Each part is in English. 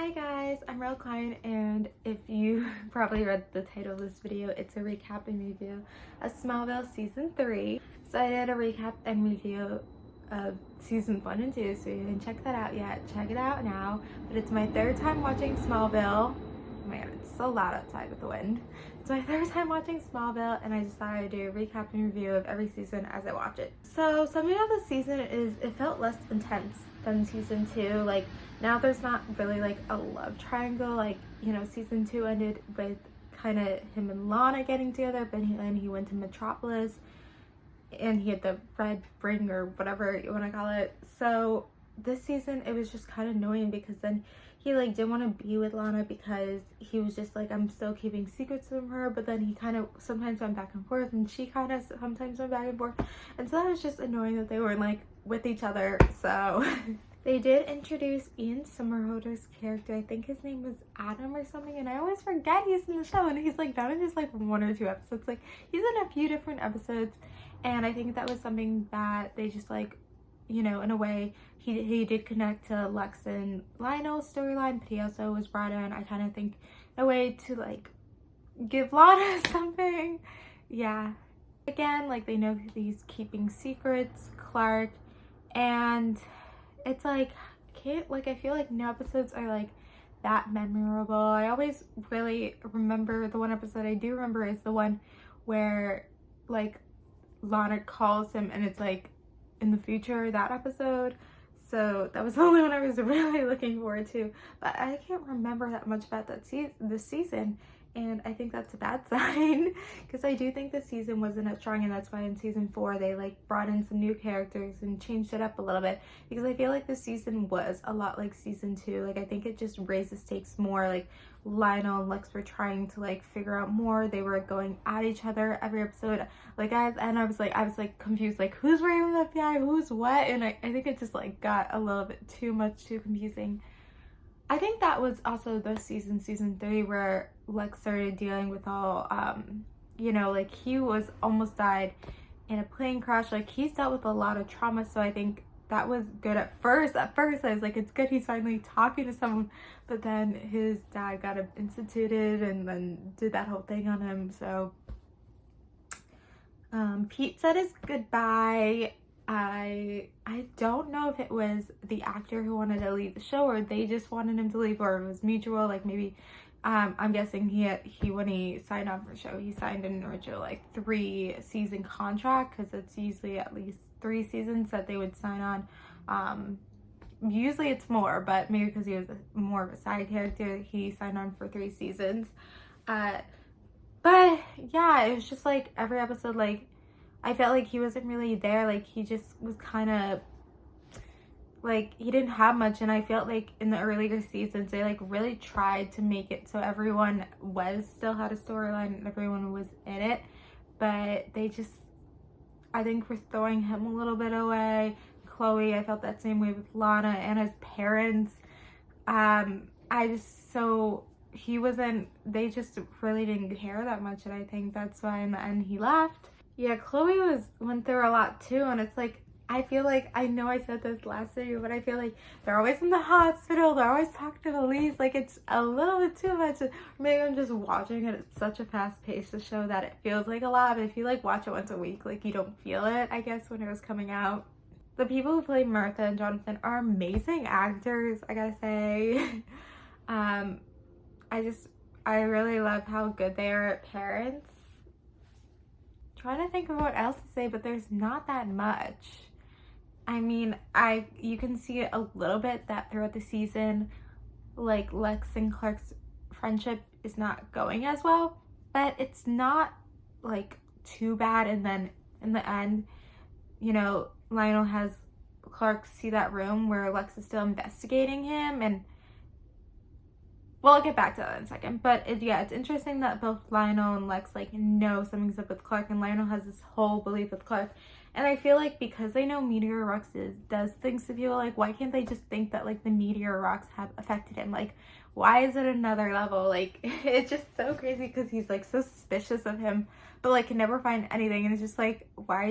Hi guys, I'm Real Klein, and if you probably read the title of this video, it's a recap and review of Smallville Season 3. So I did a recap and review of Seasons 1 and 2, so you didn't check that out yet. Check it out now. But it's my third time watching Smallville. Oh my god, it's so loud outside with the wind. It's my third time watching Smallville, and I decided to do a recap and review of every season as I watch it. So something about the season is it felt less intense than Season 2. Like, now there's not really like a love triangle. Like, you know, Season 2 ended with kind of him and Lana getting together, but then he went to Metropolis and he had the red ring or whatever you want to call it. So this season it was just kind of annoying because then he like didn't want to be with Lana because he was just like, I'm still keeping secrets from her, but then he kind of sometimes went back and forth, and she kind of sometimes went back and forth, and so that was just annoying that they weren't like with each other. So they did introduce Ian Somerhalder's character. I think his name was Adam or something, and I always forget he's in the show, and he's like not in just like one or two episodes, like he's in a few different episodes. And I think that was something that they just like, you know, in a way he did connect to Lex and Lionel's storyline, but he also was brought in, I kind of think, in a way to like give Lana something. Yeah, again, like they know he's keeping secrets, Clark, and it's like I feel like no episodes are like that memorable. I always really remember the one episode I do remember is the one where like Lana calls him and it's like in the future, that episode. So that was the only one I was really looking forward to, but I can't remember that much about that this season, and I think that's a bad sign because I do think the season wasn't as strong, and that's why in Season 4 they like brought in some new characters and changed it up a little bit, because I feel like the season was a lot like Season 2. Like I think it just raised the stakes more. Like Lionel and Lex were trying to like figure out more. They were going at each other every episode. Like I was like confused, like who's working with the FBI, who's what, and I think it just like got a little bit too confusing. I think that was also this season, Season 3, where Lex started dealing with all you know, like he was almost died in a plane crash. Like he's dealt with a lot of trauma, so I think that was good at first. At first I was like, it's good he's finally talking to someone, but then his dad got him instituted and then did that whole thing on him. So Pete said his goodbye. I don't know if it was the actor who wanted to leave the show or they just wanted him to leave, or it was mutual. Like maybe I'm guessing he when he signed on for the show, he signed an original like 3-season contract, because it's usually at least 3 seasons that they would sign on. Usually it's more, but maybe because he was more of a side character, he signed on for 3 seasons. But yeah, it was just like every episode, like I felt like he wasn't really there. Like he just was kind of like, he didn't have much, and I felt like in the earlier seasons they like really tried to make it so everyone still had a storyline and everyone was in it, but they just, I think, were throwing him a little bit away. Chloe, I felt that same way with Lana and his parents. They just really didn't care that much, and I think that's why in the end he left. Yeah, Chloe went through a lot too, and it's like, I feel like, I know I said this last video, but I feel like they're always in the hospital, they're always talking to police, like it's a little bit too much. Maybe I'm just watching it at such a fast pace to show that it feels like a lot, but if you like watch it once a week, like you don't feel it, I guess, when it was coming out. The people who play Martha and Jonathan are amazing actors, I gotta say. I really love how good they are at parents. Trying to think of what else to say, but there's not that much. I mean, you can see it a little bit that throughout the season, like Lex and Clark's friendship is not going as well, but it's not like too bad. And then in the end, you know, Lionel has Clark see that room where Lex is still investigating him, and well, I'll get back to that in a second. But it's interesting that both Lionel and Lex like know something's up with Clark, and Lionel has this whole belief with Clark. And I fools like because they know Meteor Rocks does things to people, like why can't they just think that like the Meteor Rocks have affected him? Like why is it another level? Like it's just so crazy because he's like so suspicious of him, but like can never find anything. And it's just like, why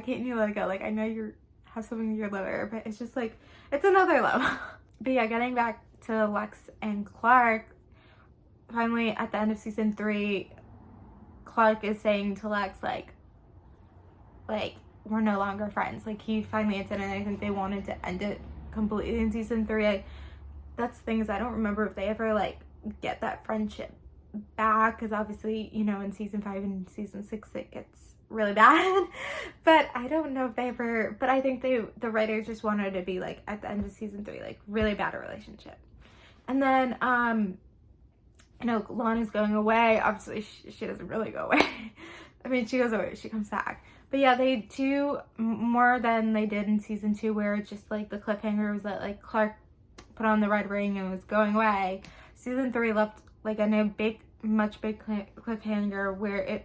can't you let it go? Like I know you have something in your liver, but it's just like, it's another level. But yeah, getting back to Lex and Clark, finally at the end of season 3, Clark is saying to Lex, like, we're no longer friends. Like, he finally admitted, and I think they wanted to end it completely in season 3. That's things I don't remember if they ever, like, get that friendship back, because obviously, you know, in season 5 and season 6 it gets really bad. But I don't know if they ever, but I think the writers just wanted to be, like, at the end of season 3, like, really bad relationship. And then you know, Lana's going away. Obviously she doesn't really go away. I mean, she goes away, she comes back. But yeah, they do more than they did in season 2, where it's just like the cliffhanger was that, like, Clark put on the red ring and was going away. Season 3 left like a much big cliffhanger, where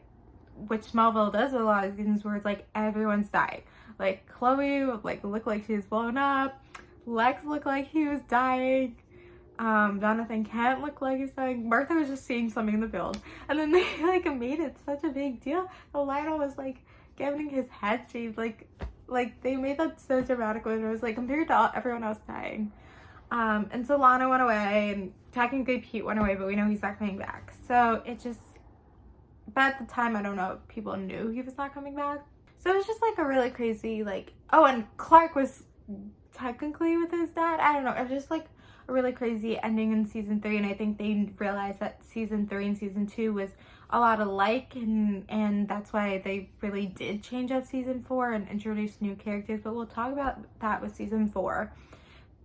which Smallville does with a lot of things, where it's like everyone's dying. Like, Chloe like looked like she was blown up. Lex looked like he was dying. Jonathan Kent looked like he's dying. Martha was just seeing something in the field. And then they like made it such a big deal. Lionel was like getting his head shaved. Like they made that so dramatic when it was like compared to everyone else dying. And so Lana went away, and technically Pete went away, but we know he's not coming back. So it just, but at the time, I don't know if people knew he was not coming back. So it was just like a really crazy, like, oh, and Clark was technically with his dad. I don't know. It was just like a really crazy ending in season 3, and I think they realized that season 3 and season 2 was a lot alike, and that's why they really did change up season 4 and introduce new characters. But we'll talk about that with season 4.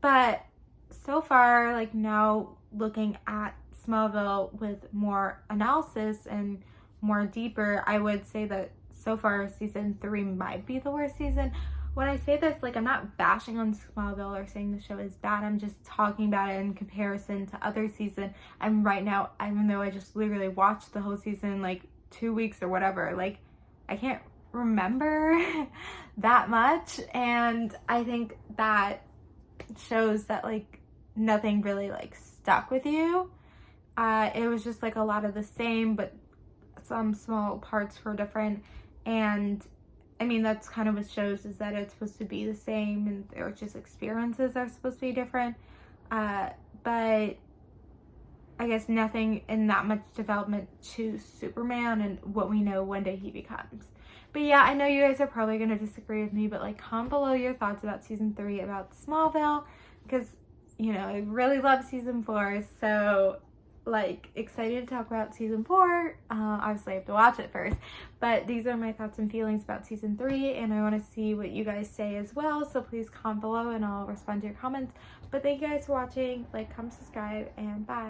But so far, like, now looking at Smallville with more analysis and more deeper, I would say that so far season 3 might be the worst season. When I say this, like, I'm not bashing on Smallville or saying the show is bad. I'm just talking about it in comparison to other seasons. And right now, even though I just literally watched the whole season like 2 weeks or whatever, like, I can't remember that much. And I think that shows that, like, nothing really like stuck with you. It was just like a lot of the same, but some small parts were different. And I mean, that's kind of what shows, is that it's supposed to be the same, and their just experiences are supposed to be different. But I guess nothing in that much development to Superman and what we know one day he becomes. But yeah, I know you guys are probably going to disagree with me, but like, comment below your thoughts about season 3, about Smallville, because, you know, I really love season 4, so like, excited to talk about season 4. Obviously I have to watch it first, but these are my thoughts and feelings about season 3, and I want to see what you guys say as well, so please comment below and I'll respond to your comments. But thank you guys for watching. Like, comment, subscribe, and bye.